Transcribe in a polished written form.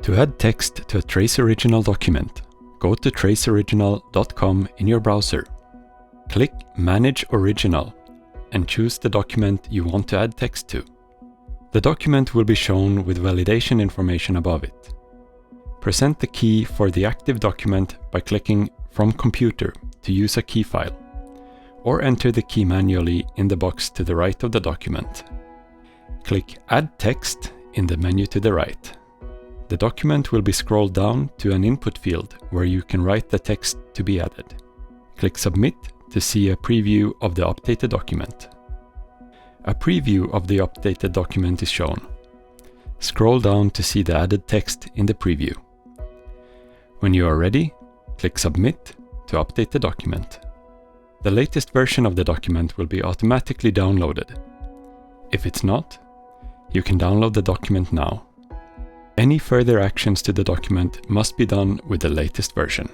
To add text to a Trace Original document, go to traceoriginal.com in your browser. Click Manage Original and choose the document you want to add text to. The document will be shown with validation information above it. Present the key for the active document by clicking From Computer to use a key file, or enter the key manually in the box to the right of the document. Click Add Text in the menu to the right. The document will be scrolled down to an input field where you can write the text to be added. Click Submit to see a preview of the updated document. A preview of the updated document is shown. Scroll down to see the added text in the preview. When you are ready, click Submit to update the document. The latest version of the document will be automatically downloaded. If it's not, you can download the document now. Any further actions to the document must be done with the latest version.